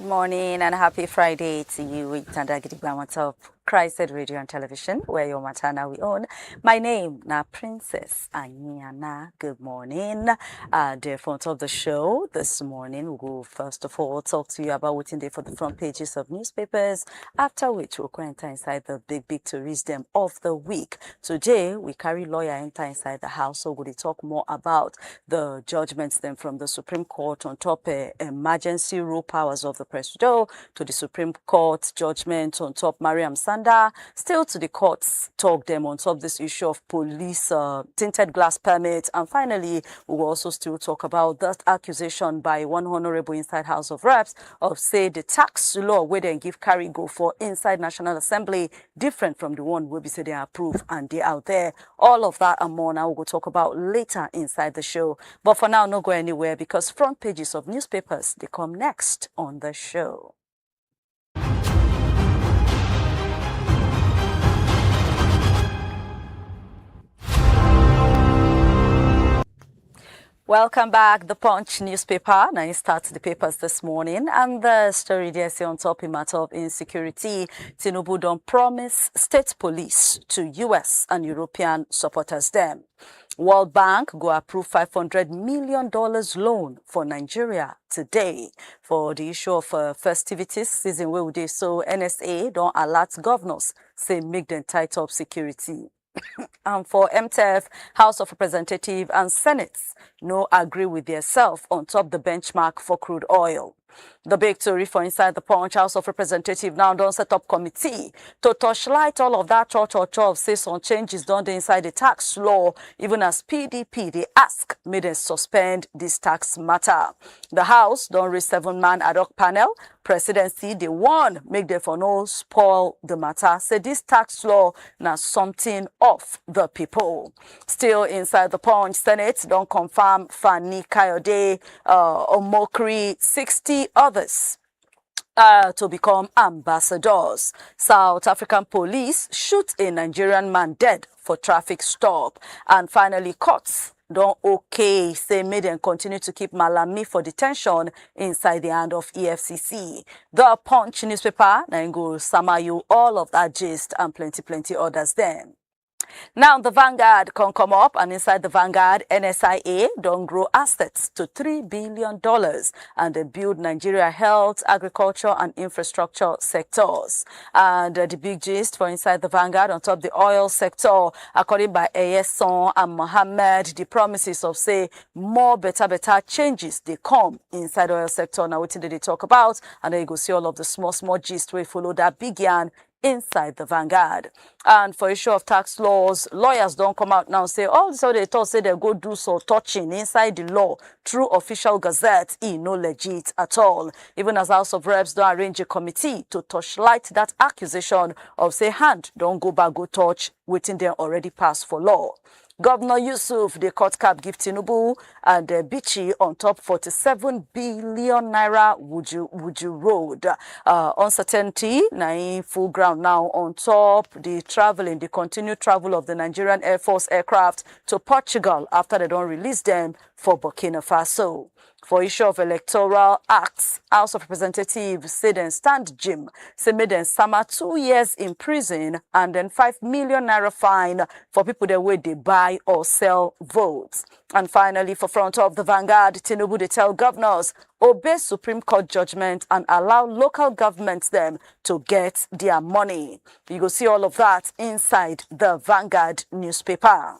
morning and happy Friday to you. It's Andagidi of Christed Radio and Television, where your matana we own. My name na Princess Anyana. Good morning. The front of the show this morning, we'll go first of all talk to you about what's in there for the front pages of newspapers, after which we'll go enter inside the big tourism of the week. Today, we carry lawyer enter inside the house, so we'll talk more about the judgments then from the Supreme Court on top emergency rule powers of the Presido, to the Supreme Court judgment on top Maryam Sanda, still to the courts talk them on top this issue of police tinted glass permits, and finally we will also still talk about that accusation by one honorable inside House of Reps of say the tax law where they give carry go for inside National Assembly different from the one where we say they approve and they out there. All of that and more now we'll talk about later inside the show. But for now, no go anywhere, because front pages of newspapers, they come next on the show. Welcome back. The Punch newspaper. Now it starts the papers this morning, and the story there say on top in matter of insecurity, Tinubu don't promise state police to US and European supporters them. World Bank go approve $500 million loan for Nigeria today for the issue of festivities season where we do. So NSA don't alert governors, say make them tight up security. And for MTF, House of Representatives and Senate no agree with themselves on top the benchmark for crude oil. The big story for inside the Punch, House of Representatives now don't set up committee to torchlight all of that of say some changes done inside the tax law, even as PDP they ask may they suspend this tax matter. The House don't raise 7-man ad hoc panel. Presidency they want make them for no spoil the matter. Say this tax law now something of the people. Still inside the Punch, Senate don't confirm Fani Kayode Omokri 60 others to become ambassadors. South African police shoot a Nigerian man dead for traffic stop. And finally, courts don't say may them continue to keep Malami for detention inside the hand of EFCC. The Punch newspaper now go samayu all of that gist and plenty others then. Now the Vanguard can come up, and inside the Vanguard, NSIA don't grow assets to $3 billion and they build Nigeria health, agriculture and infrastructure sectors. And the big gist for inside the Vanguard on top the oil sector, according by Eyeson and Mohammed, the promises of say more better changes they come inside oil sector. Now what did they talk about? And then you go see all of the small gist where follow that big yarn inside the Vanguard. And for issue of tax laws, lawyers don't come out now and say, oh, so they thought say they go do so touching inside the law through official gazette, no legit at all. Even as House of Reps don't arrange a committee to torchlight that accusation of say hand don't go back go touch waiting there already passed for law. Governor Yusuf, the court cap give Tinubu and Bichi on top 47 billion naira Wuju Road. Uncertainty, na full ground now on top the continued travel of the Nigerian Air Force aircraft to Portugal after they don't release them for Burkina Faso. For issue of electoral acts, House of Representatives say then stand Jim, say made them summer 2 years in prison and then 5 million naira fine for people that way they buy or sell votes. And finally, for front of the Vanguard, Tinubu they tell governors obey Supreme Court judgment and allow local governments them to get their money. You go see all of that inside the Vanguard newspaper.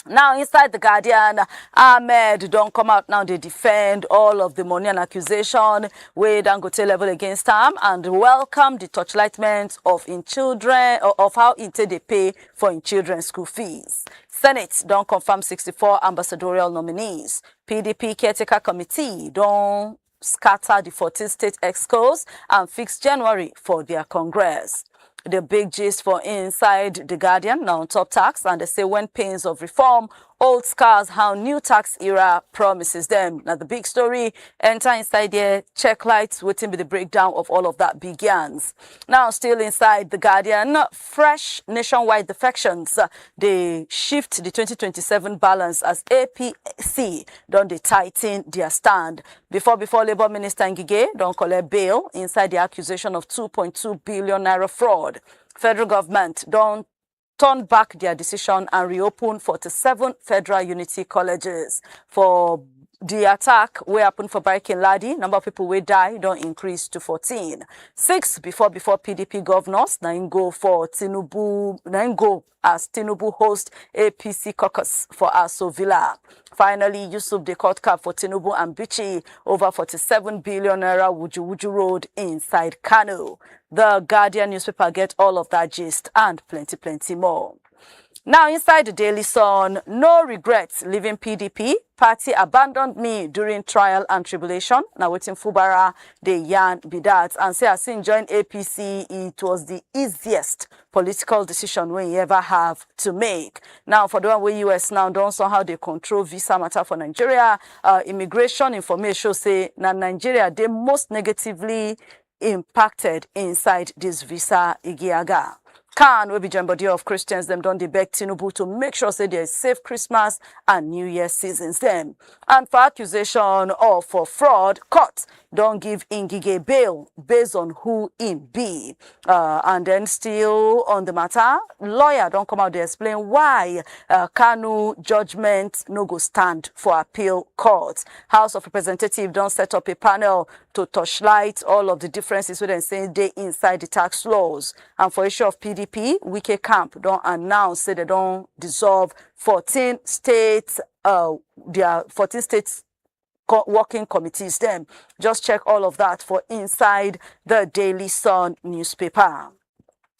Now, inside the Guardian, Ahmed don't come out now. They defend all of the money and accusation where Dangote level against him and welcome the torchlightment of in children of how they pay for in children's school fees. Senate don't confirm 64 ambassadorial nominees. PDP caretaker committee don't scatter the 14 state excos and fix January for their Congress. The big gist for inside the Guardian now on top tax, and they say when pains of reform Old scars, how new tax era promises them. Now the big story, enter inside there, check lights, waiting with the breakdown of all of that begins. Now still inside The Guardian, fresh nationwide defections. They shift the 2027 balance as APC don't they tighten their stand. Before Labour Minister Ngige don't collect bail inside the accusation of 2.2 billion naira fraud. Federal government don't turn back their decision and reopen 47 federal unity colleges. For the attack wey happened for Barikin Ladi, number of people wey die don't increase to 14. 6 before PDP governors na go for Tinubu, na go as Tinubu host APC caucus for Aso Villa. Finally, Yusuf the court cap for Tinubu and Bichi over 47 billion naira Wuju Road inside Kano. The Guardian newspaper get all of that gist and plenty more. Now inside the Daily Sun, no regrets leaving PDP. Party abandoned me during trial and tribulation. Now waiting Fubara, the yarn be that. And say as he joined APC, it was the easiest political decision we ever have to make. Now for the one where US now don't somehow they control visa matter for Nigeria. Immigration information say now Nigeria they most negatively impacted inside this visa igiaga. Can will be joined body of Christians them don't beg Tinubu to make sure say there is safe Christmas and New Year seasons them. And for accusation or for fraud, court don't give Ngige bail based on who in be. And then still on the matter, lawyer don't come out to explain why Kanu judgment no go stand for appeal court. House of Representatives don't set up a panel to torchlight all of the differences within saying they inside the tax laws. And for issue of PDP, Wike camp don't announce say they don't dissolve 14 states, their 14 states working committees them. Just check all of that for inside the Daily Sun newspaper.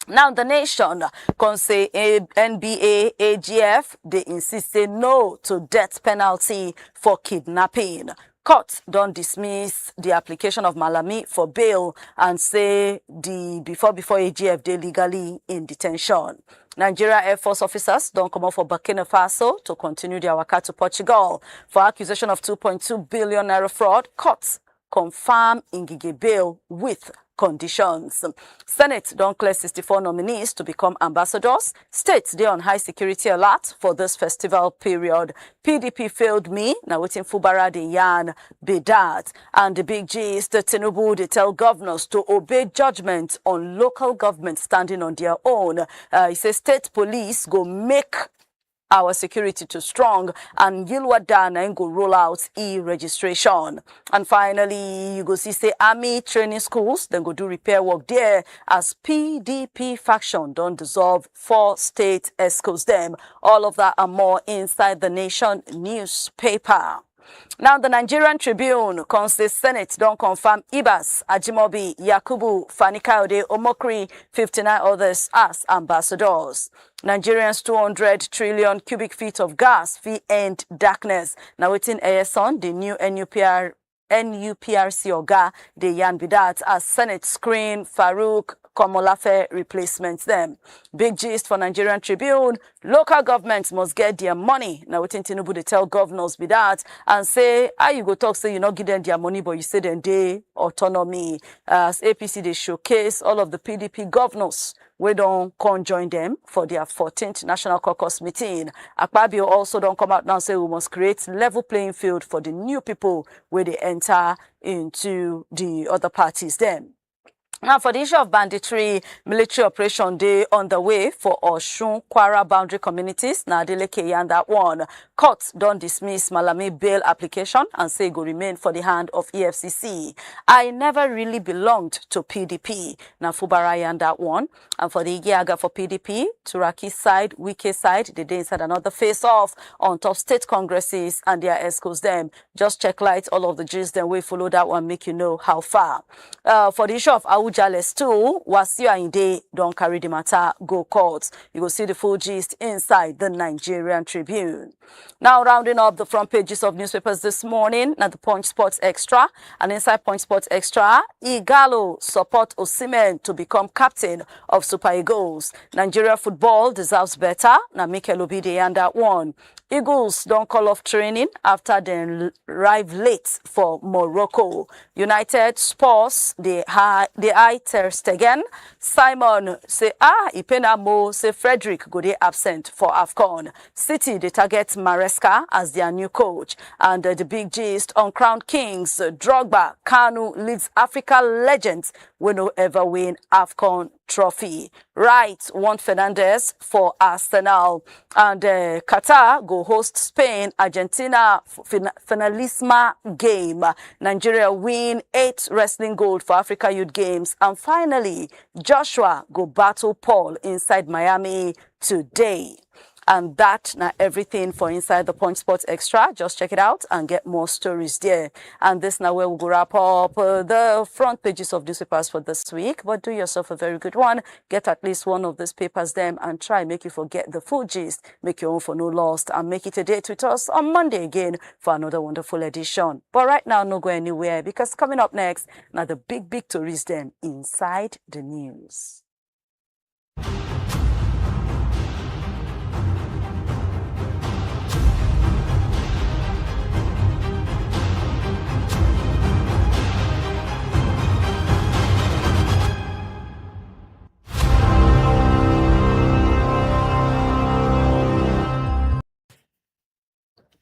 Now the Nation can say NBA, AGF, they insist say no to death penalty for kidnapping. Court don't dismiss the application of Malami for bail and say the before AGF they legally in detention. Nigeria Air Force officers don't come out for Burkina Faso to continue their waka to Portugal for accusation of 2.2 billion naira fraud. Courts confirm Ngige bail with conditions. Senate don't clear 64 nominees to become ambassadors. States they on high security alert for this festival period. PDP failed me. Now waiting Fubara the yarn be that. And the big gist, Tinubu they tell governors to obey judgment on local government standing on their own. He says state police go make our security too strong, and Yilwada go roll out e-registration. And finally, you go see say army training schools, then go do repair work there as PDP faction don't dissolve 4 state escorts them. All of that and more inside the Nation newspaper. Now, the Nigerian Tribune, the Senate don't confirm Ibas, Ajimobi, Yakubu, Fanikaude, Omokri, 59 others as ambassadors. Nigerians 200 trillion cubic feet of gas fee end darkness. Now, within ASON, the new NUPRC Oga, the Yan Bidat as Senate screen Farouk Komolafe replacements them. Big gist for Nigerian Tribune, local governments must get their money. Now within Tinubu they tell governors be that and say, how you go talk say you not give them their money but you say then they autonomy. As APC they showcase all of the PDP governors. We don't conjoin them for their 14th National Caucus meeting. Akpabio also don't come out now and say we must create level playing field for the new people where they enter into the other parties then. Now, for the issue of banditry, military operation day on the way for Oshun Kwara boundary communities. Now, Adeleke and that one. Courts don't dismiss Malami bail application and say it will remain for the hand of EFCC. I never really belonged to PDP. Now, Fubara and that one. And for the Igiaga for PDP, Turaki side, Wike side, the day inside another face-off on top state congresses and their escorts them. Just check light all of the gist, then we follow that one, make you know how far. For the issue of Jales too, Wasiu Ayinde don't carry the matter, go court. You will see the full gist inside the Nigerian Tribune. Now rounding up the front pages of newspapers this morning, now the Punch Sports Extra. And inside Punch Sports Extra, Igalo support Osimhen to become captain of Super Eagles. Nigeria football deserves better. Now Mikel Obide and that one. Eagles don't call off training after they arrive late for Morocco. United Spurs, they eye Ter Stegen. Simon say, Ipena Mo say Frederick go dey absent for AFCON. City, they target Maresca as their new coach. And the big gist on Crown Kings, Drogba, Kanu leads Africa legends will no ever win AFCON trophy. Right, want Fernandez for Arsenal. And Qatar go host Spain, Argentina finalissima game. Nigeria win 8 wrestling gold for Africa Youth Games. And finally, Joshua go battle Paul inside Miami today. And that now everything for Inside the Punch Sports Extra. Just check it out and get more stories there. And this now where we'll go wrap up the front pages of newspapers for this week. But do yourself a very good one. Get at least one of these papers them and try make you forget the full gist. Make your own for no lost and make it a date with us on Monday again for another wonderful edition. But right now, no go anywhere because coming up next, now the big stories them inside the news.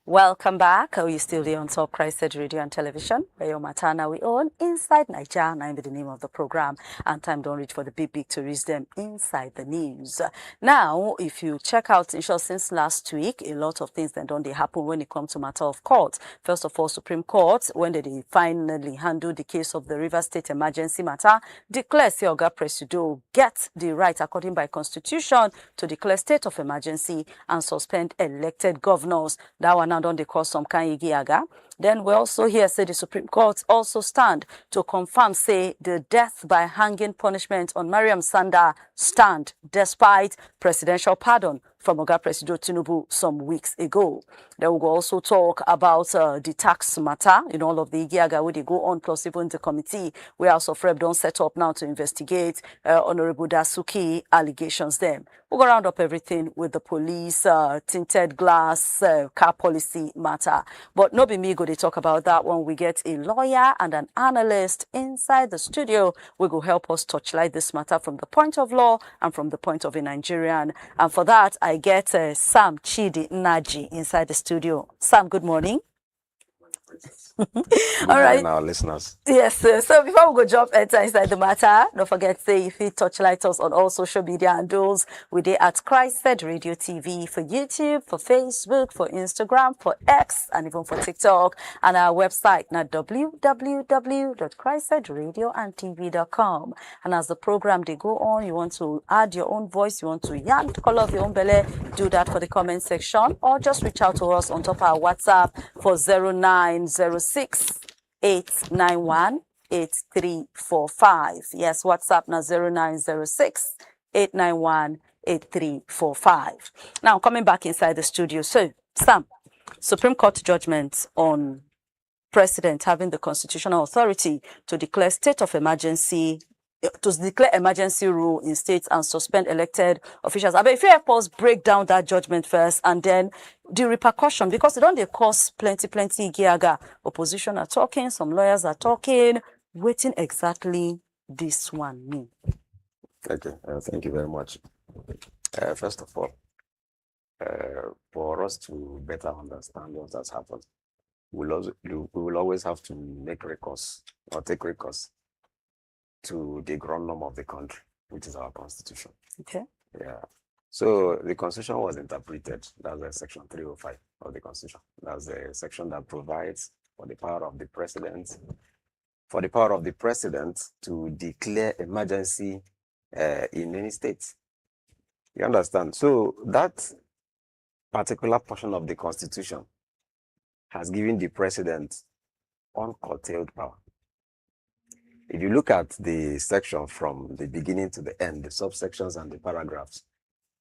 Welcome back. Are you still there on Top Christed Radio and Television? Where your matana we own inside Nigeria. Now the name of the program. And time don't reach for the big stories them inside the news. Now, if you check out since last week, a lot of things that don't happen when it comes to matter of court. First of all, Supreme Court, when they finally handle the case of the River State emergency matter, declare Oga Presido get the right according by constitution to declare state of emergency and suspend elected governors. That one don't they cause some kind of giaga. Then we also hear say the Supreme Court also stand to confirm say the death by hanging punishment on Maryam Sanda stand despite presidential pardon from Oga Presido Tinubu some weeks ago. Then we'll also talk about the tax matter in all of the Igiaga where they go on, plus even the committee where House of Rep don't set up now to investigate Honorable Dasuki allegations them. We'll go round up everything with the police, tinted glass, car policy matter. But no be me go they talk about that one. We get a lawyer and an analyst inside the studio. We go help us touchlight this matter from the point of law and from the point of a Nigerian. And for that, I get Sam Chidi Naji inside the studio. Sam, good morning. Good All right, morning, our listeners. Yes, sir. So before we go jump inside the matter, don't forget say if you touchlight us on all social media handles, we dey at Christed Radio TV for YouTube, for Facebook, for Instagram, for X, and even for TikTok. And our website now www.christedradioandtv.com. And as the program they go on, you want to add your own voice, you want to yarn the color of your own belly, do that for the comment section, or just reach out to us on top of our WhatsApp for 0906 891 8345. Yes, WhatsApp now 0906 891 8345. Now coming back inside the studio. So, Sam, Supreme Court judgment on President having the constitutional authority to declare state of emergency, to declare emergency rule in states and suspend elected officials. I mean, if you help us break down that judgment first and then the repercussion, because it don't they cause plenty giaga. Opposition are talking, some lawyers are talking. Waiting exactly this one mean? Okay, thank you very much. First of all, for us to better understand what has happened, we will always have to make recourse or take recourse to the ground norm of the country, which is our constitution. Okay. Yeah. So the constitution was interpreted, that's section 305 of the constitution. That's the section that provides for the power of the president, to declare emergency in any state. You understand? So that particular portion of the constitution has given the president uncurtailed power. If you look at the section from the beginning to the end, the subsections and the paragraphs,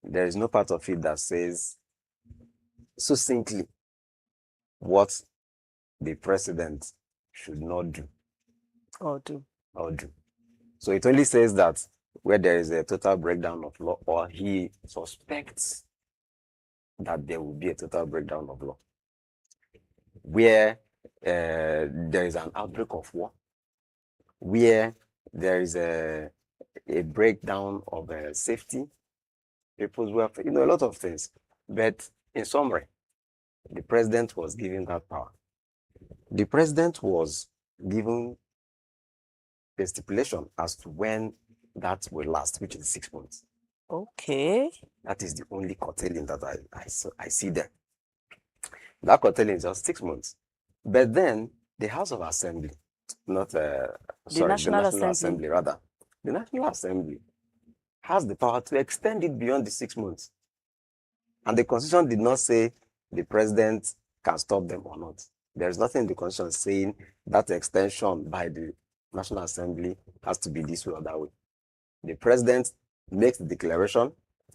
there is no part of it that says succinctly what the president should not do. Or do. So it only says that where there is a total breakdown of law or he suspects that there will be a total breakdown of law, where there is an outbreak of war, where there is a breakdown of safety, people's welfare, a lot of things. But in summary, the president was given that power. The president was given a stipulation as to when that will last, which is 6 months. Okay. That is the only curtailing that I see there. That curtailing is just 6 months. But then the House of Assembly, the National Assembly rather, the National Assembly has the power to extend it beyond the 6 months. And the Constitution did not say the president can stop them or not. There is nothing in the Constitution saying that extension by the National Assembly has to be this way or that way. The president makes the declaration,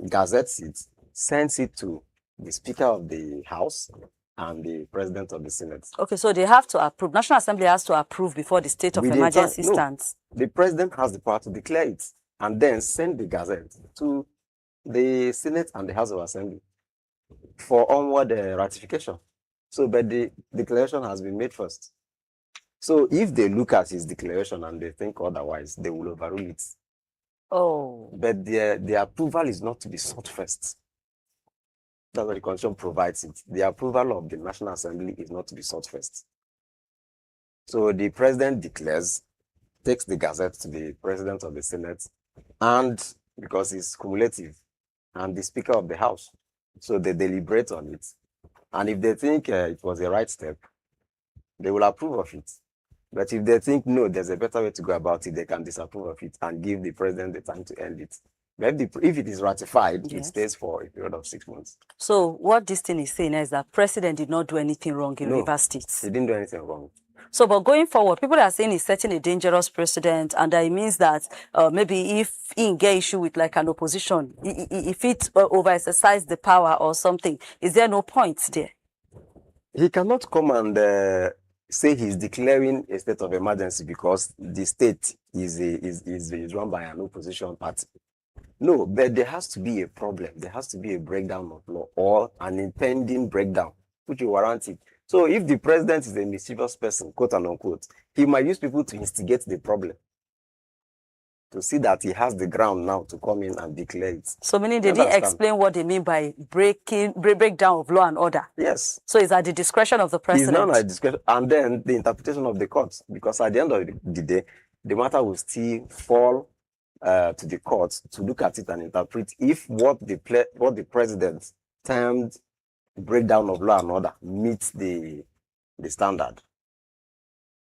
gazettes it, sends it to the Speaker of the House and the President of the Senate. Okay, so they have to approve. National Assembly has to approve before the state of emergency stands. The president has the power to declare it and then send the gazette to the Senate and the House of Assembly for onward ratification. So, but the declaration has been made first. So, if they look at his declaration and they think otherwise, they will overrule it. Oh. But the approval is not to be sought first. That's what the Constitution provides it. The approval of the National Assembly is not to be sought first. So the president declares, takes the gazette to the President of the Senate, and because it's cumulative, and the Speaker of the House. So they deliberate on it. And if they think it was the right step, they will approve of it. But if they think, no, there's a better way to go about it, they can disapprove of it and give the president the time to end it. But if it is ratified, yes, it stays for a period of 6 months. So what this thing is saying is that president did not do anything wrong in Rivers State. He didn't do anything wrong. So, but going forward, people are saying he's setting a dangerous precedent, and that it means that maybe if he get issue with like an opposition, if it over-exercise the power or something, is there no point there? He cannot come and say he's declaring a state of emergency because the state is run by an opposition party. No, but there has to be a problem. There has to be a breakdown of law or an impending breakdown, which will warrant it. So if the president is a mischievous person, quote and unquote, he might use people to instigate the problem, to see that he has the ground now to come in and declare it. So meaning they didn't explain what they mean by breakdown of law and order? Yes. So it's at the discretion of the president? It's not at the discretion, and then the interpretation of the courts, because at the end of the day, the matter will still fall to the courts to look at it and interpret if what the president termed breakdown of law and order meets the standard.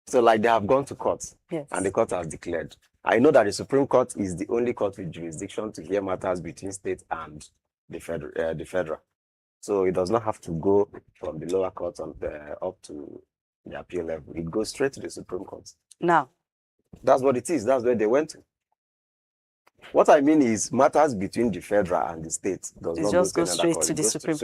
So like they have gone to court, yes, and the court has declared. I know that the Supreme Court is the only court with jurisdiction to hear matters between state and the federal. So it does not have to go from the lower court up to the appeal level. It goes straight to the Supreme Court. Now, that's what it is. That's where they went to. What I mean is matters between the federal and the state does not just go straight to the Supreme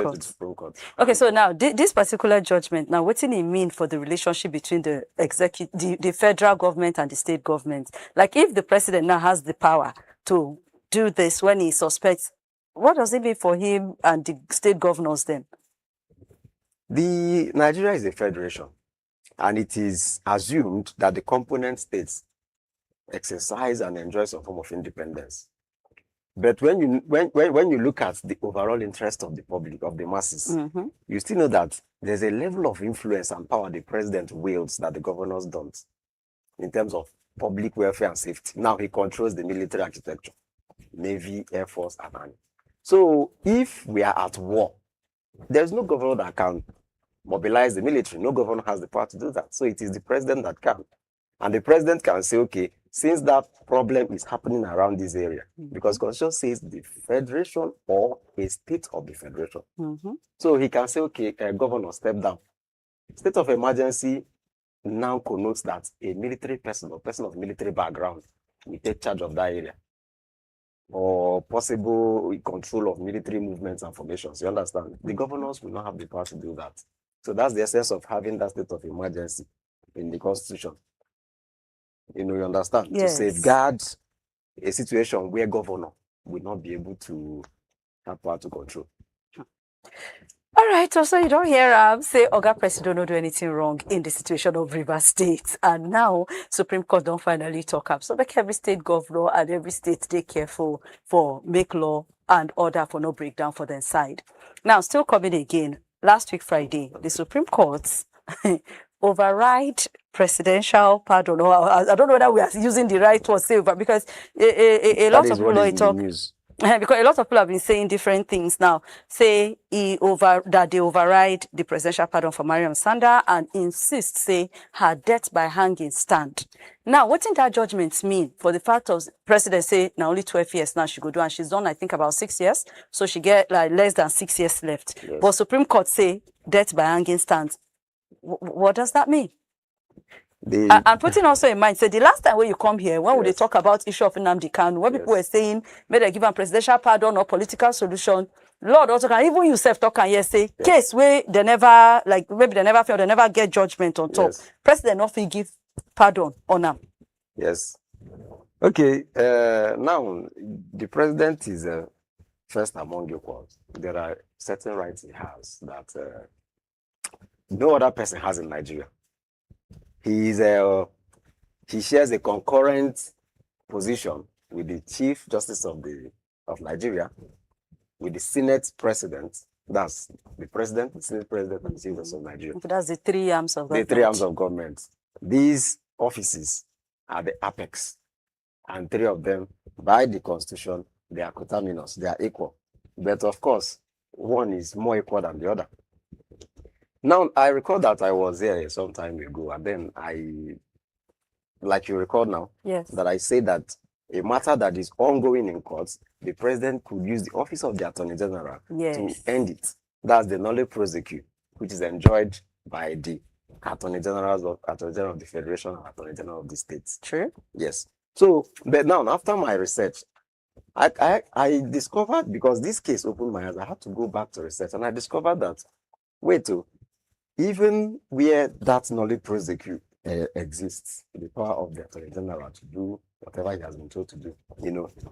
Court. Okay, so now this particular judgment, now what does it mean for the relationship between the federal government and the state government? Like if the president now has the power to do this when he suspects, what does it mean for him and the state governors then? Nigeria is a federation, and it is assumed that the component states exercise and enjoy some form of independence. But when you look at the overall interest of the public, of the masses, mm-hmm, you still know that there's a level of influence and power the president wields that the governors don't in terms of public welfare and safety. Now he controls the military architecture, Navy, Air Force, and Army. So if we are at war, there's no governor that can mobilize the military. No governor has the power to do that. So it is the president that can. And the president can say, okay, since that problem is happening around this area, mm-hmm, because Constitution says the federation or a state of the federation. Mm-hmm. So he can say, okay, governor, step down. State of emergency now connotes that a military person or person of military background will take charge of that area, or possible control of military movements and formations. You understand? The governors will not have the power to do that. So that's the essence of having that state of emergency in the Constitution. You understand? Yes. To safeguard a situation where governor will not be able to have power to control. All right, so you don't hear say Oga Presido don't do anything wrong in the situation of River State. And now Supreme Court don't finally talk up. So make every state governor and every state stay careful for make law and order for no breakdown for their side. Now, still coming again, last week Friday, the Supreme Court override presidential pardon, or I don't know whether we are using the right word, say, but because a That lot is of what people is are in the talk. news. Because a lot of people have been saying different things now. Say that they override the presidential pardon for Maryam Sanda and insist say her death by hanging stand. Now, what did that judgment mean for the fact of president say now only 12 years now she go do, and she's done I think about 6 years, so she get like less than 6 years left. Yes. But Supreme Court say death by hanging stands. What does that mean? And putting also in mind, say the last time when you come here, when would they talk about issue of Nnamdi Kanu, when people were saying, may they give a presidential pardon or political solution, Lord also can, even yourself talk and yes, say, case where they never, like maybe they never feel, they never get judgment on top. President not give pardon on them. Yes. Okay, now the president is first among equals. There are certain rights he has that no other person has in Nigeria. He shares a concurrent position with the Chief Justice of Nigeria, with the Senate President. That's the President, the Senate President, and the Chief Justice of Nigeria. That's the three arms of government. The three arms of government. These offices are the apex, and three of them, by the Constitution, they are coterminous, they are equal. But of course, one is more equal than the other. Now, I recall that I was there some time ago, and then like you recall now, that I say that a matter that is ongoing in courts, the president could use the office of the Attorney General to end it. That's the nolle prosequi, which is enjoyed by the Attorney General of the Federation and Attorney General of the states. True. Yes. So, but now, after my research, I discovered, because this case opened my eyes, I had to go back to research, and I discovered that, even where that nolle prosequi exists, the power of the Attorney General to do whatever he has been told to do,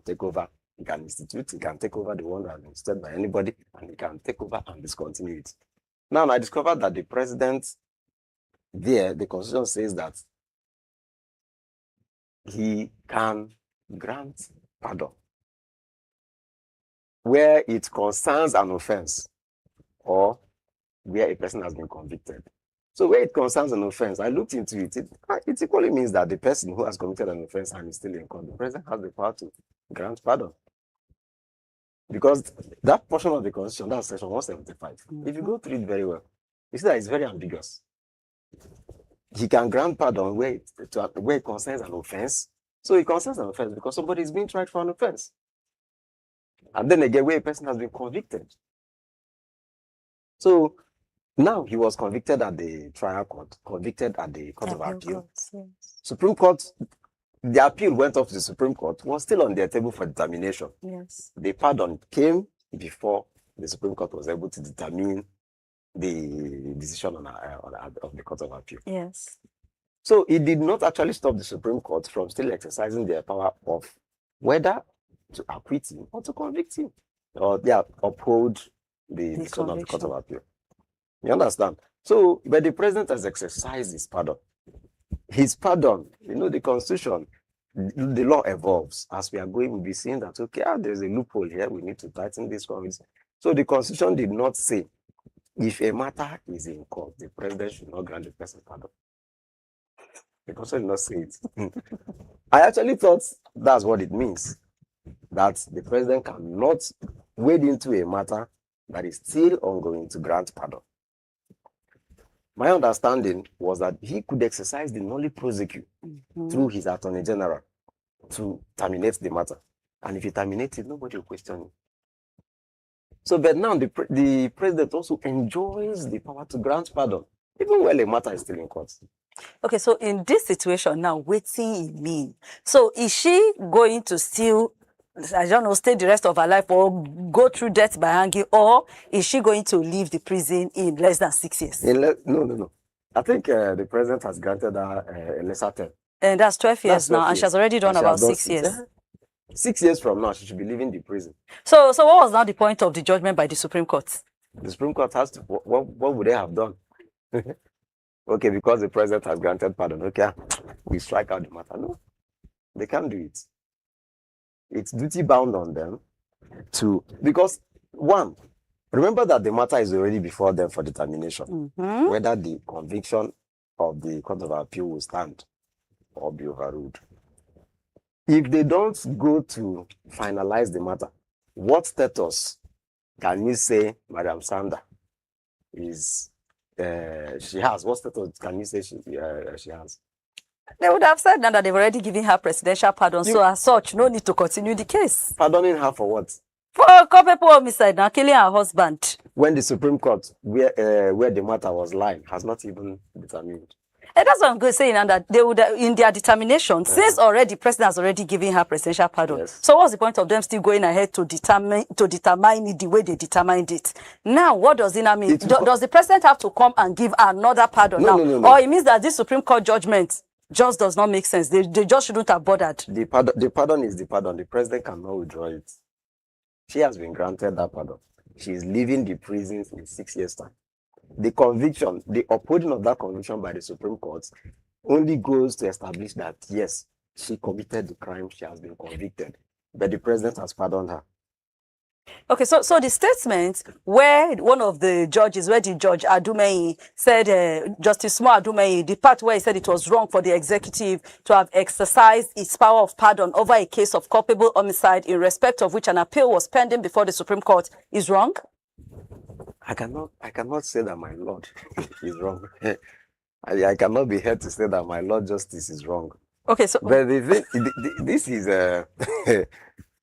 take over. He can institute, he can take over the one that has been instituted by anybody, and he can take over and discontinue it. Now, I discovered that the president the Constitution says that he can grant pardon where it concerns an offense or where a person has been convicted. So where it concerns an offense, I looked into it. It equally means that the person who has committed an offense and is still in court, the president has the power to grant pardon. Because that portion of the Constitution, that's section 175. If you go through it very well, you see that it's very ambiguous. He can grant pardon where it concerns an offense. So it concerns an offense because somebody is being tried for an offense. And then again, where a person has been convicted. So now he was convicted at the trial court, convicted at the Court of Appeal. Supreme Court, the appeal went off to the Supreme Court, was still on their table for determination. Yes. The pardon came before the Supreme Court was able to determine the decision of the Court of Appeal. Yes. So it did not actually stop the Supreme Court from still exercising their power of whether to acquit him or to convict him, or uphold the decision of the Court of Appeal. You understand? So, but the president has exercised his pardon. His pardon, the Constitution, the law evolves. As we are going, we'll be seeing that, there's a loophole here, we need to tighten this one. So the Constitution did not say, if a matter is in court, the president should not grant the person pardon. The Constitution did not say it. I actually thought that's what it means, that the president cannot wade into a matter that is still ongoing to grant pardon. My understanding was that he could exercise the nolle prosequi through his Attorney General to terminate the matter. And if he terminates it, nobody will question him. So, but now the president also enjoys the power to grant pardon, even when a matter is still in court. Okay, so in this situation now, what does it mean? So is she going to still, I don't know, stay the rest of her life or go through death by hanging, or is she going to leave the prison in less than 6 years? No. I think the president has granted her a lesser term. And that's 12 years now, and she has already done about 6 years. 6 years from now, she should be leaving the prison. So what was now the point of the judgment by the Supreme Court? The Supreme Court has to, what would they have done? Okay, because the president has granted pardon, okay, we strike out the matter. No, they can't do it. It's duty bound on them to, because one, remember that the matter is already before them for determination, whether the conviction of the Court of Appeal will stand or be overruled. If they don't go to finalize the matter, what status can you say Maryam Sanda is, she has? What status can you say she has? They would have said now that they've already given her presidential pardon, so as such, no need to continue the case. Pardoning her for what? For culpable homicide, now killing her husband. When the Supreme Court, where the matter was lying, has not even determined. And that's what I'm going to say now, that they would, in their determination, since already the president has already given her presidential pardon. Yes. So what's the point of them still going ahead to determine it the way they determined it? Now, what does it mean? Does the president have to come and give another pardon now? No. Or it means that this Supreme Court judgment just does not make sense? They just shouldn't have bothered. The pardon is the pardon. The president cannot withdraw it. She has been granted that pardon. She is leaving the prisons in 6 years' time. The conviction, the upholding of that conviction by the Supreme Court only goes to establish that, yes, she committed the crime, she has been convicted, but the president has pardoned her. Okay, so the statement where one of the judges, where the judge Adumeyi said, Justice Mo Adumeyi, the part where he said it was wrong for the executive to have exercised its power of pardon over a case of culpable homicide in respect of which an appeal was pending before the Supreme Court is wrong? I cannot say that my Lord is wrong. I cannot be here to say that my Lord Justice is wrong. Okay, so but this is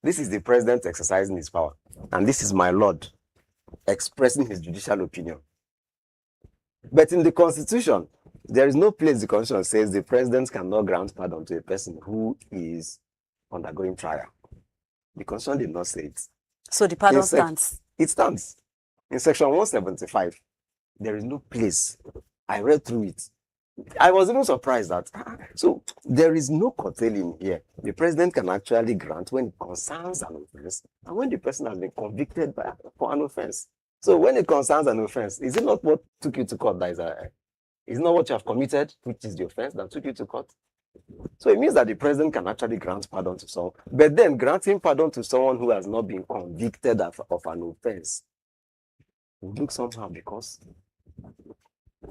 this is the president exercising his power, and this is my Lord expressing his judicial opinion. But in the Constitution, there is no place the Constitution says the president cannot grant pardon to a person who is undergoing trial. The Constitution did not say it. So the pardon stands? It stands. In section 175, there is no place. I read through it. I was even surprised that, so there is no curtailing here. The president can actually grant when it concerns an offense and when the person has been convicted for an offense. So when it concerns an offense, is it not what took you to court that is not what you have committed, which is the offense that took you to court? So it means that the president can actually grant pardon to someone, but then granting pardon to someone who has not been convicted of an offense would look somehow, because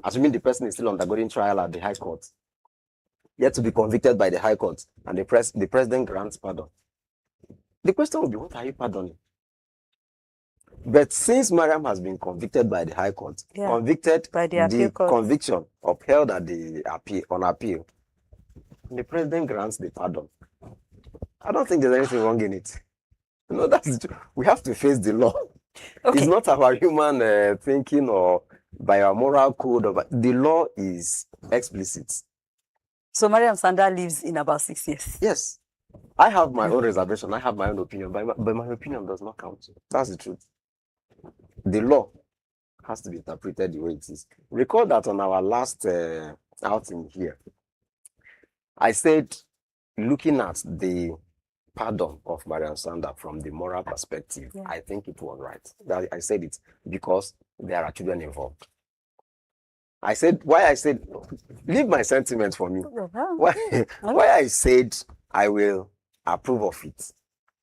assuming the person is still undergoing trial at the High Court, yet to be convicted by the High Court, and the president grants pardon. The question will be, what are you pardoning? But since Maryam has been convicted by the High Court, convicted by the appeal court, conviction upheld at the on appeal, the president grants the pardon. I don't think there's anything wrong in it. No, we have to face the law. Okay. It's not our human thinking or by our moral code. The law is explicit. So Maryam Sanda lives in about 6 years? Yes. I have my own reservation. I have my own opinion, but my opinion does not count. That's the truth. The law has to be interpreted the way it is. Recall that on our last outing here, I said, looking at the pardon of Maryam Sanda from the moral perspective, I think it was right. I said it because there are children involved. I said, leave my sentiments for me. Why I said I will approve of it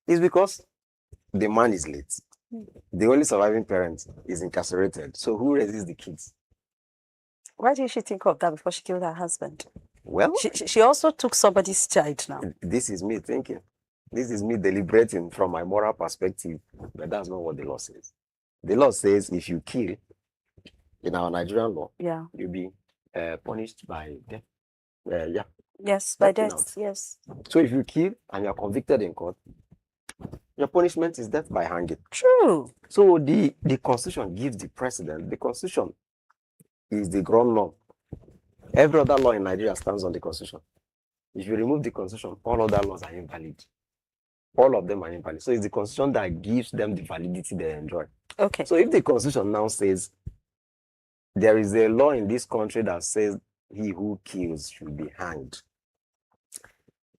is because the man is late. The only surviving parent is incarcerated. So who raises the kids? Why did she think of that before she killed her husband? Well, she also took somebody's child now. This is me thinking. This is me deliberating from my moral perspective, but that's not what the law says. The law says if you kill, in our Nigerian law, you'll be punished by death. Yes, by death, yes. So if you kill and you're convicted in court, your punishment is death by hanging. True. So the Constitution gives the president, the Constitution is the ground law. Every other law in Nigeria stands on the Constitution. If you remove the Constitution, all other laws are invalid. All of them are invalid. So it's the Constitution that gives them the validity they enjoy. Okay. So if the Constitution now says there is a law in this country that says he who kills should be hanged,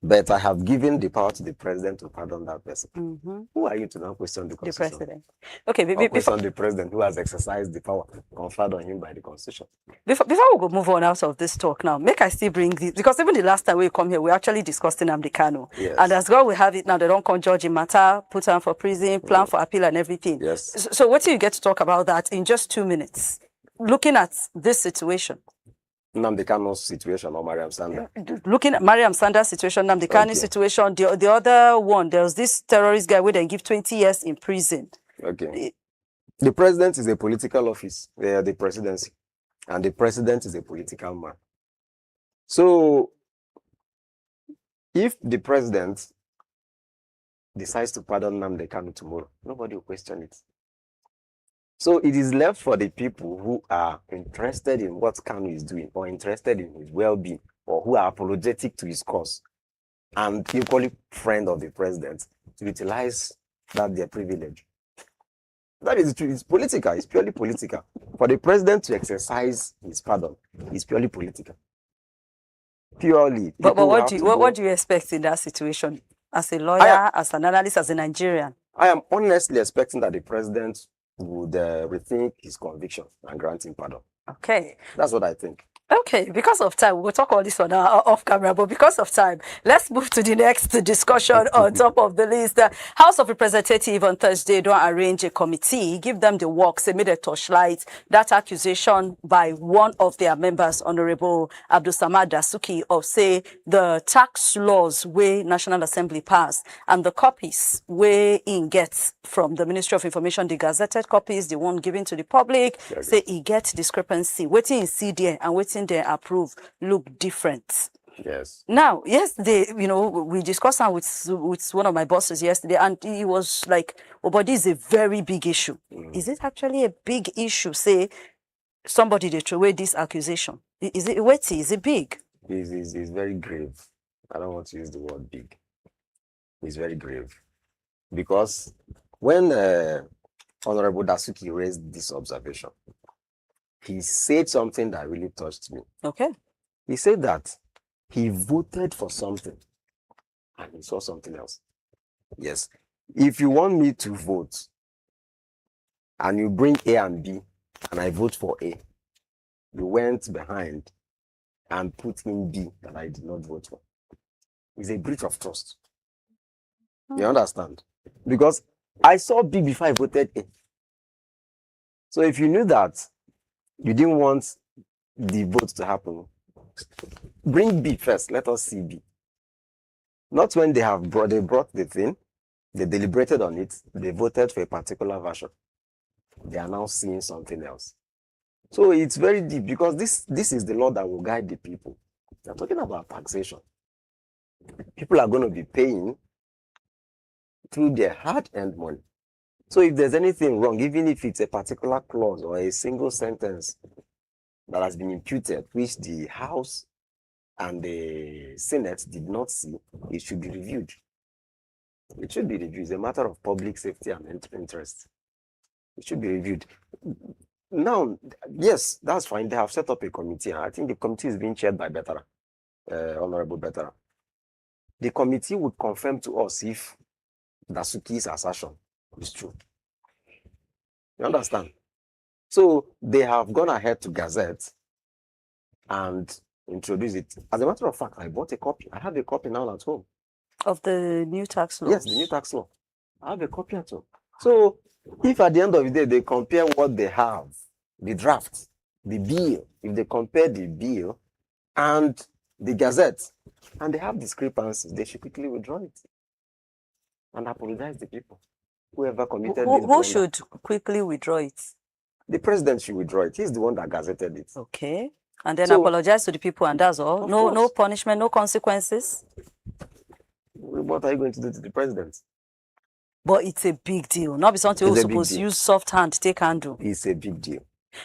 But I have given the power to the president to pardon that person. Mm-hmm. Who are you to now question the The constitution? president. Okay, Or question the president who has exercised the power conferred on him by the constitution. Before we go move on out of this talk now, make I still bring this, because even the last time we come here, we actually discussed Nnamdi Kanu. Yes. And as God we have it now, they don't come judge in matter, put him for prison, plan for appeal and everything. Yes. So what do you get to talk about that in just 2 minutes? Looking at this situation. Nnamdi Kanu's situation or Maryam Sanda? Looking at Maryam Sanda's situation, Nnamdi Kanu's situation, the other one, there was this terrorist guy where they give 20 years in prison. Okay. The president is a political office, the presidency, and the president is a political man. So, if the president decides to pardon Nnamdi Kanu tomorrow, nobody will question it. So it is left for the people who are interested in what Kanu is doing, or interested in his well-being, or who are apologetic to his cause, and equally friend of the president, to utilize that their privilege. That is true. It's political. It's purely political. For the president to exercise his pardon, it's purely political. Purely. But what do you expect in that situation? As a lawyer, as an analyst, as a Nigerian? I am honestly expecting that the president would rethink his conviction and grant him pardon. Okay. That's what I think. Okay, because of time, we'll talk all this on off camera, but because of time, let's move to the next discussion on top of the list. The House of Representatives on Thursday don't arrange a committee, give them the work, say, made a torchlight that accusation by one of their members, Honorable Abdul Samad Dasuki, of, say, the tax laws where National Assembly passed and the copies where in gets from the Ministry of Information, the gazetted copies, the one given to the public, say he gets discrepancy. Waiting in see there and waiting they approve look different. Yes. Now, yesterday, we discussed that with one of my bosses yesterday, and he was like, "Oh, but this is a very big issue." Is it actually a big issue? Say, somebody they throw away this accusation. Is it weighty? Is it big? It's very grave. I don't want to use the word big. It's very grave. Because when Honorable Dasuki raised this observation, he said something that really touched me. Okay. He said that he voted for something and he saw something else. Yes. If you want me to vote and you bring A and B and I vote for A, you went behind and put in B that I did not vote for. It's a breach of trust. You understand? Because I saw B before I voted A. So if you knew that you didn't want the vote to happen, bring B first. Let us see B. Not when they brought the thing, they deliberated on it, they voted for a particular version. They are now seeing something else. So it's very deep because this is the law that will guide the people. They're talking about taxation. People are going to be paying through their hard-earned money. So if there's anything wrong, even if it's a particular clause or a single sentence that has been imputed, which the House and the Senate did not see, it should be reviewed. It should be reviewed. It's a matter of public safety and interest. It should be reviewed. Now, yes, that's fine. They have set up a committee. I think the committee is being chaired by Honorable Betara. The committee would confirm to us if Dasuki's assertion is true. You understand? So they have gone ahead to Gazette and introduce it. As a matter of fact, I bought a copy. I have a copy now at home. Of the new tax law? Yes, the new tax law. I have a copy at home. So if at the end of the day they compare what they have, the draft, the bill, if they compare the bill and the Gazette, and they have discrepancies, they should quickly withdraw it and apologize to the people. Whoever committed who should quickly withdraw it? The president should withdraw it. He's the one that gazetted it. Okay. And then apologize to the people, and that's all. No punishment, no consequences. What are you going to do to the president? But it's a big deal. Not be something you're supposed to use soft hand, take handle. It's a big deal.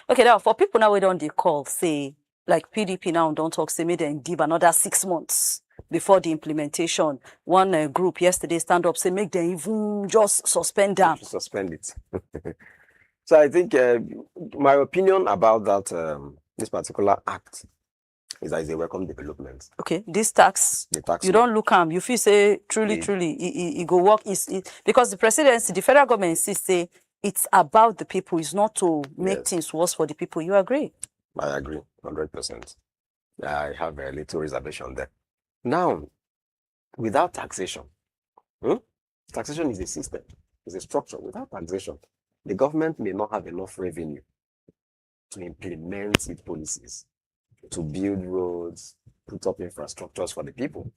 Okay, now for people now we don't call, say, like PDP now don't talk, say, maybe they give another 6 months before the implementation. One group yesterday stand up, say, make them even just suspend them. Suspend it. So I think my opinion about that, this particular act, is that it's a welcome development. Okay, this tax, The tax you law. don't look am. You feel say truly, it go work. Because the presidency, the federal government insists say it's about the people. It's not to make Yes. things worse for the people. You agree? I agree, 100%. I have a little reservation there. Now, without taxation, taxation is a system, is a structure. Without taxation, the government may not have enough revenue to implement its policies, to build roads, put up infrastructures for the people.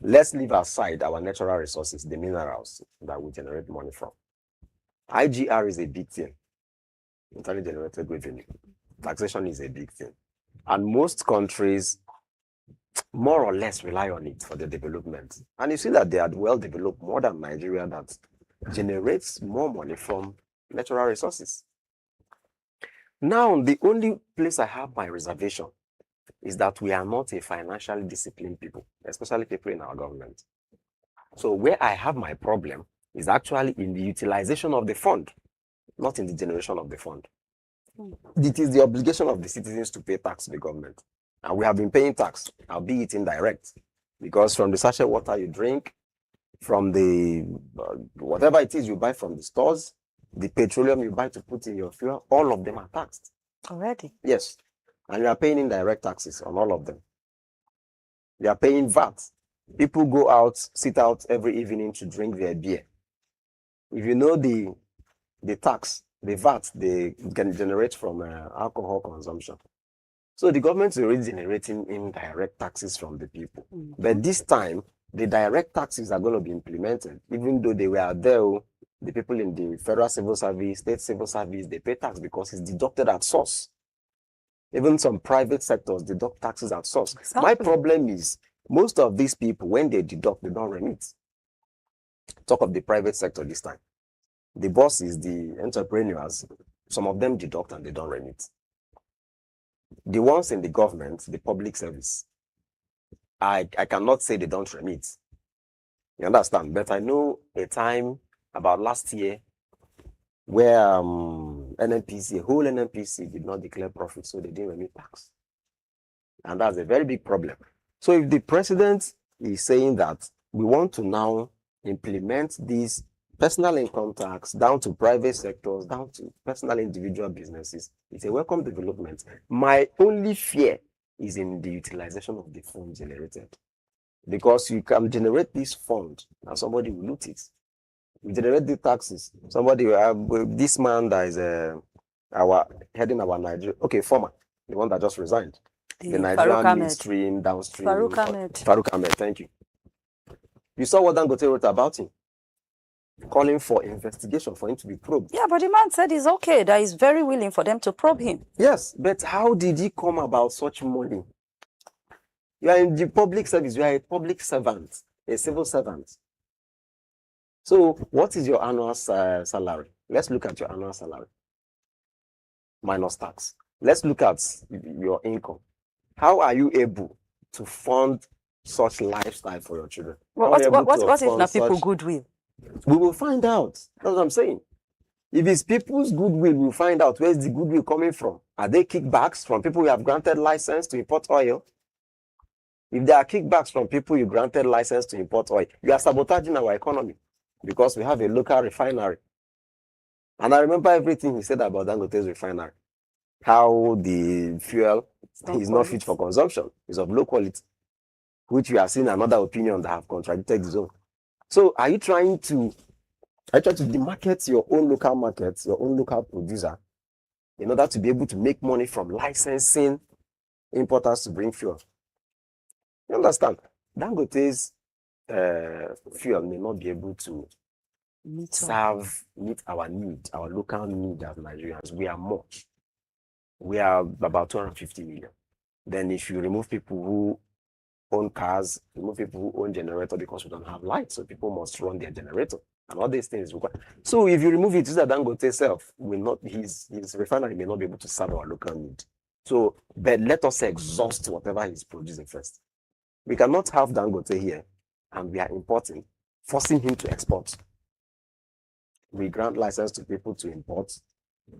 Let's leave aside our natural resources, the minerals that we generate money from. IGR is a big thing, internally generated revenue. Taxation is a big thing. And most countries more or less rely on it for their development. And you see that they are well developed, more than Nigeria, that generates more money from natural resources. Now, the only place I have my reservation is that we are not a financially disciplined people, especially people in our government. So where I have my problem is actually in the utilization of the fund, not in the generation of the fund. It is the obligation of the citizens to pay tax to the government. And we have been paying tax, albeit indirect, because from the sachet water you drink, from the whatever it is you buy from the stores, the petroleum you buy to put in your fuel, all of them are taxed. Already? Yes. And you are paying indirect taxes on all of them. You are paying VAT. People go out, sit out every evening to drink their beer. If you know the tax, the VAT, they can generate from alcohol consumption. So the government is already generating indirect taxes from the people. But this time, the direct taxes are going to be implemented, even though they were there. The people in the federal civil service, state civil service, they pay tax because it's deducted at source. Even some private sectors deduct taxes at source. Exactly. My problem is, most of these people, when they deduct, they don't remit. Talk of the private sector this time. The bosses, the entrepreneurs, some of them deduct and they don't remit. The ones in the government, the public service, I cannot say they don't remit. You understand? But I know a time about last year where NNPC, whole NNPC did not declare profit, so they didn't remit tax. And that's a very big problem. So if the president is saying that we want to now implement this personal income tax down to private sectors, down to personal individual businesses, it's a welcome development. My only fear is in the utilization of the fund generated. Because you can generate this fund and somebody will loot it. You generate the taxes. Somebody will have this man that is heading our Nigeria, former, the one that just resigned. The Nigerian midstream, downstream. Farouk Ahmed, thank you. You saw what Dangote wrote about him, calling for investigation for him to be probed. Yeah, but the man said he's okay, that he's very willing for them to probe him. Yes, but how did he come about such money? You are in the public service, you are a public servant, a civil servant. So what is your annual salary? Let's look at your annual salary. Minus tax. Let's look at your income. How are you able to fund such lifestyle for your children? What if not people goodwill? We will find out. That's what I'm saying. If it's people's goodwill, we'll find out where's the goodwill coming from. Are they kickbacks from people who have granted license to import oil? If there are kickbacks from people you granted license to import oil, you are sabotaging our economy because we have a local refinery. And I remember everything he said about Dangote's refinery. How the fuel is not fit for consumption, is of low quality, which we have seen another opinion that have contradicted his own. So are you trying to demarket your own local market, your own local producer, in order to be able to make money from licensing importers to bring fuel? You understand? Dangote's fuel may not be able to meet our need, our local need as Nigerians. We are much. We are about 250 million. Then if you remove people who own cars, remove people who own generator because we don't have light, so people must run their generator. And all these things require. So if you remove it, that Dangote self will not, his refinery may not be able to serve our local need. So, but let us exhaust whatever he's producing first. We cannot have Dangote here and we are importing, forcing him to export. We grant license to people to import.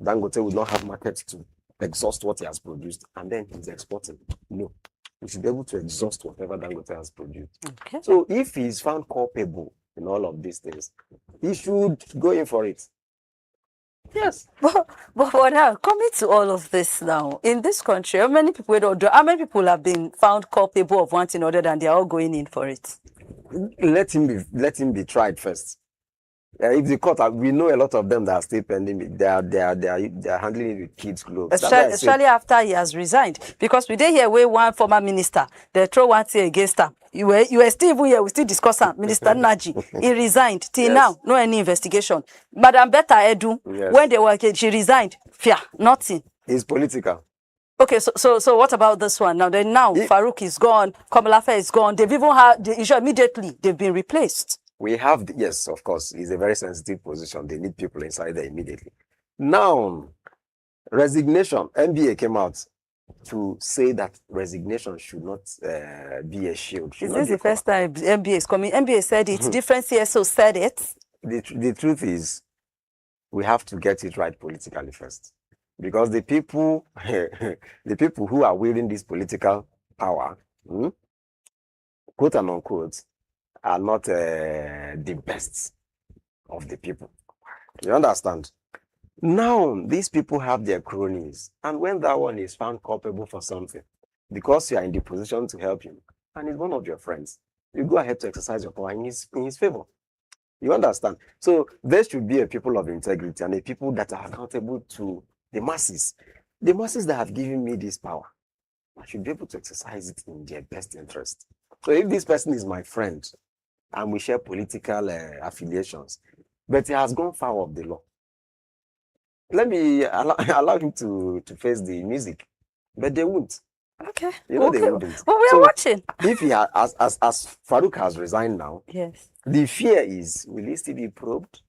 Dangote will not have market to exhaust what he has produced and then he's exporting. No. We should be able to exhaust whatever Dangote has produced. Okay. So if he's found culpable in all of these things, he should go in for it. Yes. But now, coming to all of this now, in this country, how many people have been found culpable of one thing other than they are all going in for it? Let him be tried first. If the court, we know a lot of them that are still pending. They are handling it with kids' gloves. Especially after he has resigned, because we did hear where one former minister they throw one thing against him. You were still even here. We still discuss him. Minister Naji, he resigned till now. No any investigation. Madam Betta Edu, when they were she resigned. Fear nothing. It's political. Okay, so what about this one now? Farouk is gone, Komalafe is gone. They've even had the issue immediately. They've been replaced. We have yes, of course, it's a very sensitive position. They need people inside there immediately. Now, resignation. NBA came out to say that resignation should not be a shield. Is this the first time NBA is coming? NBA said it. Different CSO said it. The truth is, we have to get it right politically first, because the people, the people who are wielding this political power, quote and unquote, are not the best of the people. You understand? Now, these people have their cronies, and when that one is found culpable for something, because you are in the position to help him, and he's one of your friends, you go ahead to exercise your power in his favor. You understand? So there should be a people of integrity and a people that are accountable to the masses. The masses that have given me this power, I should be able to exercise it in their best interest. So if this person is my friend, and we share political affiliations, but he has gone foul of the law, let me allow him to face the music, but they won't. Okay. They wouldn't. Well, we are watching. If he has, as Farouk has resigned now, yes, the fear is, will he still be probed?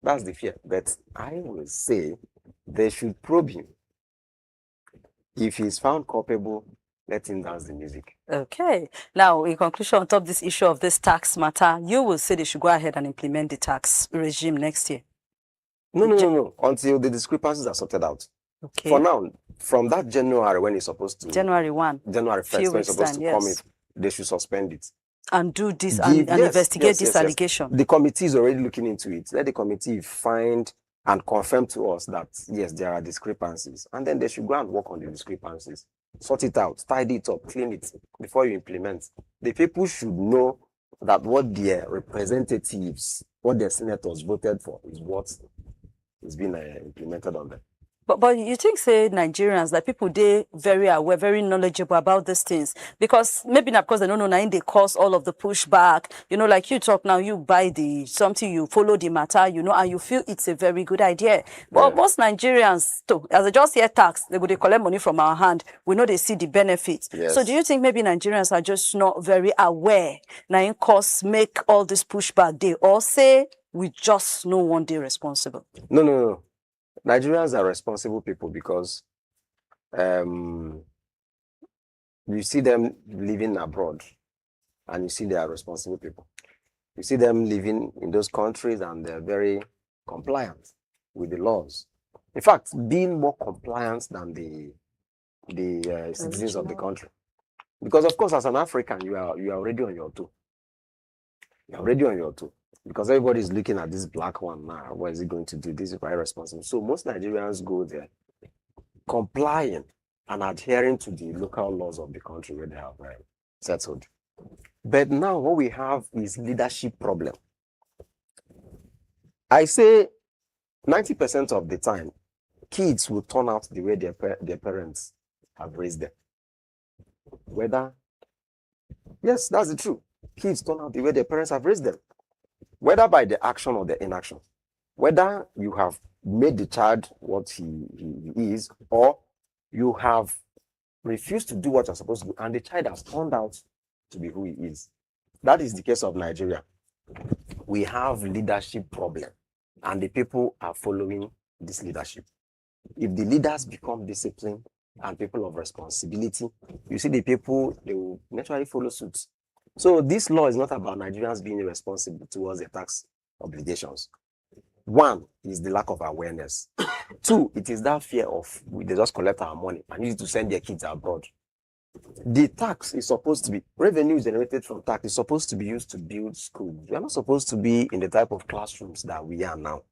That's the fear. But I will say they should probe him. If he is found culpable, let him dance the music. Okay. Now, in conclusion, on top of this issue of this tax matter, you will say they should go ahead and implement the tax regime next year. No. Until the discrepancies are sorted out. Okay. For now, from that January when it's supposed to... January 1. January 1st when it's supposed to come in, they should suspend it. And do this and investigate this allegation. The committee is already looking into it. Let the committee find and confirm to us that, yes, there are discrepancies. And then they should go and work on the discrepancies. Sort it out, tidy it up, clean it before you implement. The people should know that what their representatives, what their senators voted for is what is being implemented on them. But you think, say, Nigerians, that people, they very aware, very knowledgeable about these things? Because maybe not because they don't know, now they cause all of the pushback. You know, like you talk now, you buy something, you follow the matter, you know, and you feel it's a very good idea. But most Nigerians, too, as they just hear tax, they collect money from our hand. We know they see the benefits. Yes. So do you think maybe Nigerians are just not very aware? Now, in course, make all this pushback day, or say we just know one day responsible? No. Nigerians are responsible people because you see them living abroad and you see they are responsible people. You see them living in those countries and they're very compliant with the laws. In fact, being more compliant than the citizens of the country. Because of course, as an African, you are already on your toe. You're already on your toe. Because everybody is looking at this black one now. What is he going to do? This is quite responsible. So most Nigerians go there complying and adhering to the local laws of the country where they have settled. But now what we have is leadership problem. I say 90% of the time, kids will turn out the way their parents have raised them. Yes, that's the truth. Kids turn out the way their parents have raised them. Whether by the action or the inaction, whether you have made the child what he is, or you have refused to do what you're supposed to do, and the child has turned out to be who he is. That is the case of Nigeria. We have leadership problem, and the people are following this leadership. If the leaders become disciplined and people of responsibility, you see the people, they will naturally follow suit. So this law is not about Nigerians being irresponsible towards their tax obligations. One is the lack of awareness. Two, it is that fear of they just collect our money and use it to send their kids abroad. The tax is supposed to be, revenue generated from tax is supposed to be used to build schools. We are not supposed to be in the type of classrooms that we are now.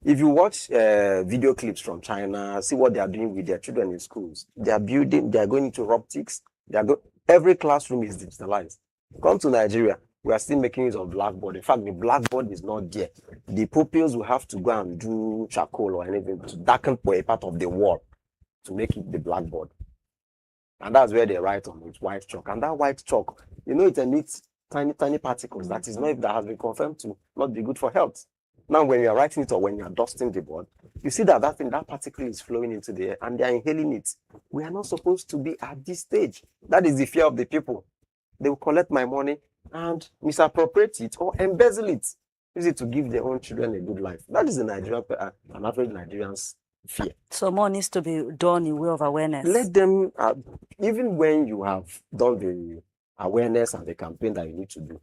If you watch video clips from China, see what they are doing with their children in schools. They are building, they are going into robotics. Every classroom is digitalized. Come to Nigeria, we are still making use of blackboard. In fact, the blackboard is not there. The pupils will have to go and do charcoal or anything to darken for a part of the wall to make it the blackboard. And that's where they write on with white chalk. And that white chalk, it emits tiny, tiny particles. That is not, that has been confirmed to not be good for health. Now, when you are writing it or when you are dusting the board, you see that that particle is flowing into the air and they are inhaling it. We are not supposed to be at this stage. That is the fear of the people. They will collect my money and misappropriate it or embezzle it. Use it to give their own children a good life. That is the Nigerian, an average Nigerian's fear. So more needs to be done in way of awareness. Let them, even when you have done the awareness and the campaign that you need to do,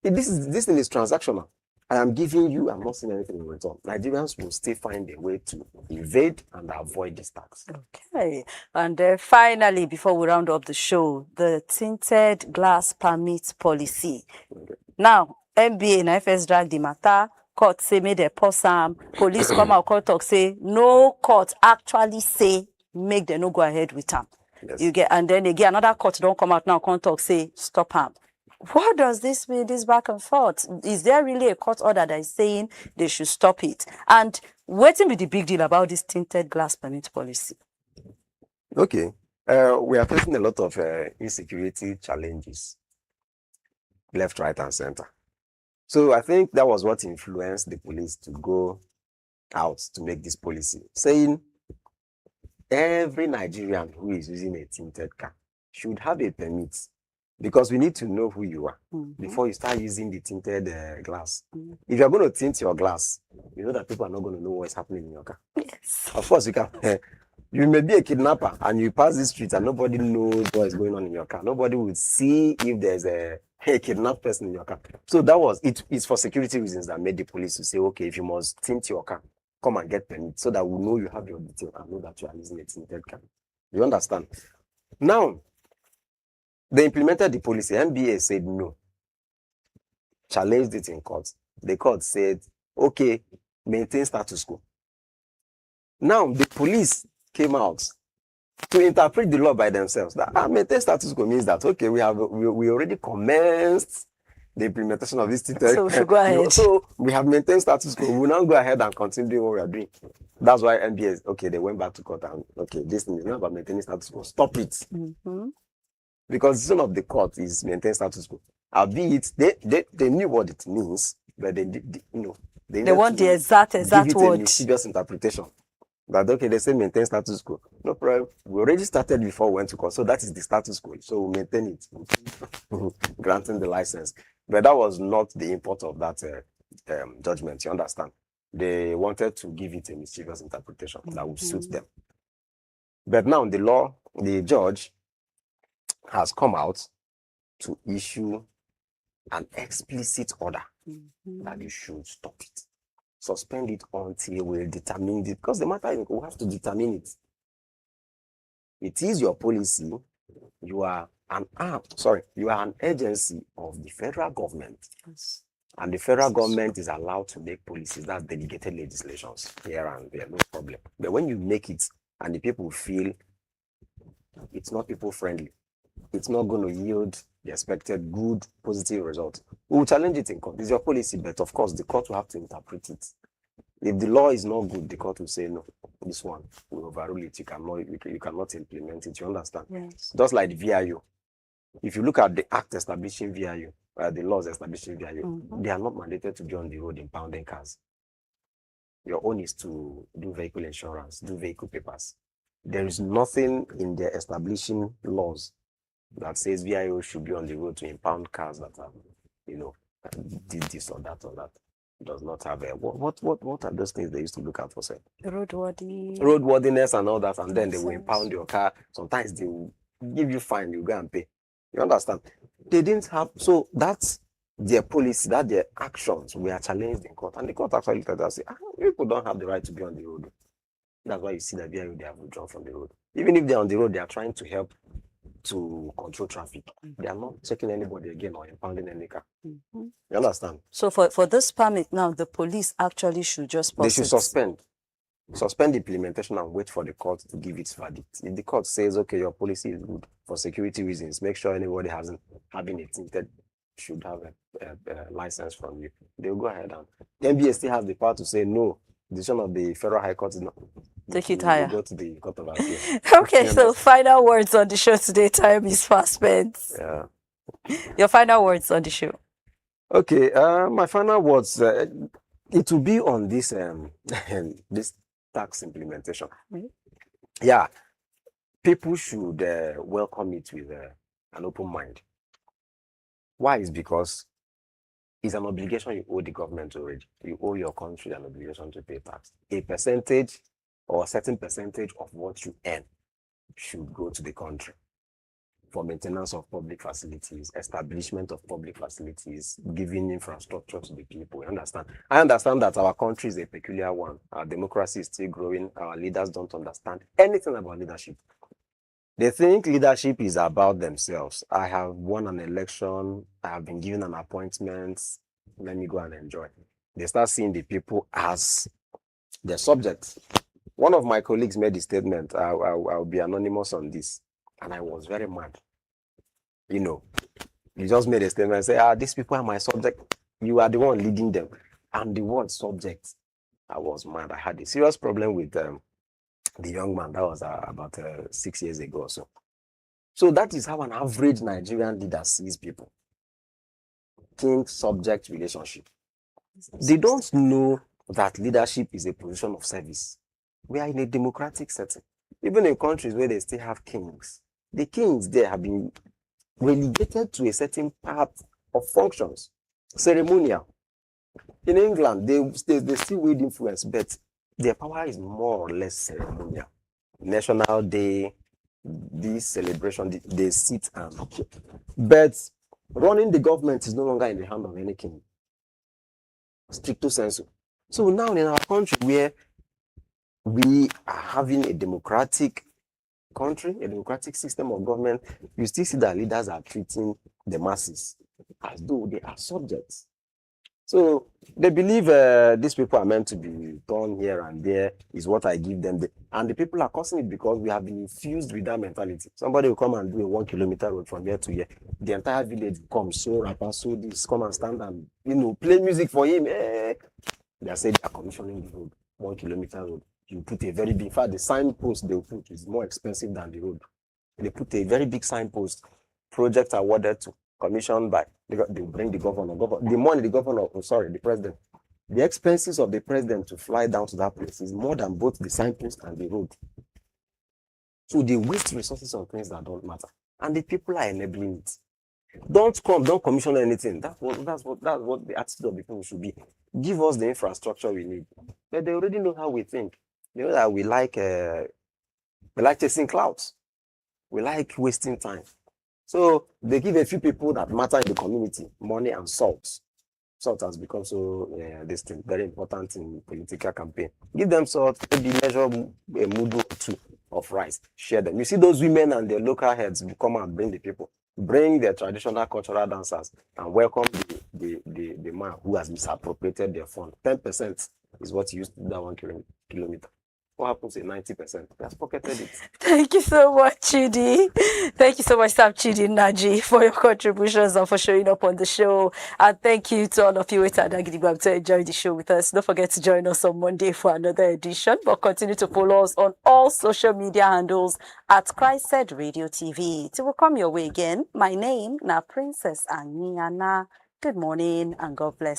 this thing is transactional. I am giving you, I'm not saying anything in return. Nigerians will still find a way to evade and avoid this tax. Okay. And finally, before we round up the show, the tinted glass permit policy. Okay. Now, NBA and FS drag the matter. Court say make them pause am. Police come out, court talk say no court actually say make them no go ahead with them. Yes. You get, and then again another court don't come out now, court talk say stop am. What does this mean, this back and forth? Is there really a court order that is saying they should stop it? And what will be the big deal about this tinted glass permit policy? Okay. We are facing a lot of insecurity challenges, left, right, and center. So I think that was what influenced the police to go out to make this policy, saying every Nigerian who is using a tinted car should have a permit. Because we need to know who you are before you start using the tinted glass. If you're going to tint your glass, you know that people are not going to know what's happening in your car. Yes. Of course, you can. You may be a kidnapper and you pass the street and nobody knows what is going on in your car. Nobody will see if there's a kidnapped person in your car. So that was it. It's for security reasons that made the police to say, okay, if you must tint your car, come and get permit so that we know you have your detail and know that you are using a tinted car. You understand? Now, they implemented the policy. NBA said no. Challenged it in court. The court said, okay, maintain status quo. Now, the police came out to interpret the law by themselves. That maintain status quo means that, okay, we already commenced the implementation of this tinted. So we should go ahead. So we have maintained status quo. We will now go ahead and continue doing what we are doing. That's why NBA, okay, they went back to court and, okay, this thing is not about maintaining status quo. Stop it. Because the decision of the court is maintain status quo. Albeit they knew what it means, but they want the exact word. A mischievous interpretation. But okay, they say maintain status quo. No problem. We already started before we went to court, so that is the status quo. So we maintain it, granting the license. But that was not the import of that judgment. You understand? They wanted to give it a mischievous interpretation that would suit them. But now the judge has come out to issue an explicit order that you should stop it. Suspend it until we determine it. Because the matter is we have to determine it. It is your policy. You are an agency of the federal government. Yes. And the federal government is allowed to make policies. That's delegated legislations here and there, no problem. But when you make it and the people feel it's not people friendly, it's not going to yield the expected good, positive result, we will challenge it in court. It's your policy, but of course, the court will have to interpret it. If the law is not good, the court will say, no, this one, we overrule it. You cannot implement it. You understand? Yes. Just like the VIO. If you look at the act establishing VIO, the laws establishing VIO, they are not mandated to be on the road impounding cars. Your own is to do vehicle insurance, do vehicle papers. There is nothing in the establishing laws that says VIO should be on the road to impound cars that are, did this or that or that. Does not have a what are those things they used to look out for, say? Roadworthiness and all that, and then they will impound your car. Sometimes they will give you fine, you go and pay. You understand? They didn't have, so that's their policy, that their actions were challenged in court. And the court actually looked at that and said, people don't have the right to be on the road. That's why you see that they have withdrawn from the road. Even if they're on the road, they are trying to help to control traffic. They are not checking anybody again or impounding any car. You understand? So for this permit now, the police actually should just They should suspend the implementation and wait for the court to give its verdict. If the court says, okay, your policy is good for security reasons, make sure anybody having a tinted should have a license from you. They'll go ahead and the NBA still has the power to say no. The decision of the federal high court is not. Take it higher. Go to the court of appeal. Okay, so final words on the show today. Time is fast spent. Yeah. Your final words on the show. Okay, my final words, it will be on this this tax implementation. Yeah, people should welcome it with an open mind. Why? Is because it's an obligation you owe the government already. You owe your country an obligation to pay tax. A percentage or a certain percentage of what you earn should go to the country for maintenance of public facilities, establishment of public facilities, giving infrastructure to the people. You understand? I understand that our country is a peculiar one. Our democracy is still growing. Our leaders don't understand anything about leadership. They think leadership is about themselves. I have won an election. I have been given an appointment. Let me go and enjoy. They start seeing the people as their subjects. One of my colleagues made a statement. I'll be anonymous on this. And I was very mad. You know, he just made a statement and said, these people are my subject. You are the one leading them. And the word subject, I was mad. I had a serious problem with the young man. That was about 6 years ago or so. So that is how an average Nigerian leader sees people. King-subject relationship. They don't know that leadership is a position of service. We are in a democratic setting. Even in countries where they still have kings, the kings there have been relegated to a certain part of functions, ceremonial. In England, they still wield influence, but their power is more or less ceremonial. National Day, this celebration, they sit and... But running the government is no longer in the hand of any king. Stricto sensu. So now in our country where we are having a democratic country, a democratic system of government, you still see that leaders are treating the masses as though they are subjects. So they believe these people are meant to be done here and there is what I give them. And the people are causing it because we have been infused with that mentality. Somebody will come and do a 1 kilometer road from here to here. The entire village comes, so rapper, so this, come and stand and, play music for him. They are saying they are commissioning the road, 1 kilometer road. You put a very big, in fact, the signpost they will put is more expensive than the road. They put a very big signpost, project awarded to, commissioned by, they bring the governor, the money the president. The expenses of the president to fly down to that place is more than both the signpost and the road. So they waste resources on things that don't matter. And the people are enabling it. Don't commission anything. That's what the attitude of the people should be. Give us the infrastructure we need. But they already know how we think. They know that we like chasing clouds. We like wasting time. So they give a few people that matter in the community money and salt. Salt has become so very important in political campaign. Give them salt, maybe measure a mudu or two of rice. Share them. You see those women and their local heads come and bring the people. Bring their traditional cultural dancers and welcome the man who has misappropriated their fund. 10% is what he used to do that 1 kilometer. What happens in 90%? That's pocketed it. Thank you so much, Chidi. Thank you so much, Sam Chidi Naji, for your contributions and for showing up on the show. And thank you to all of you to enjoy the show with us. Don't forget to join us on Monday for another edition. But continue to follow us on all social media handles at Christ Said Radio TV. Till we come your way again, my name na Princess Aniana. Good morning and God bless.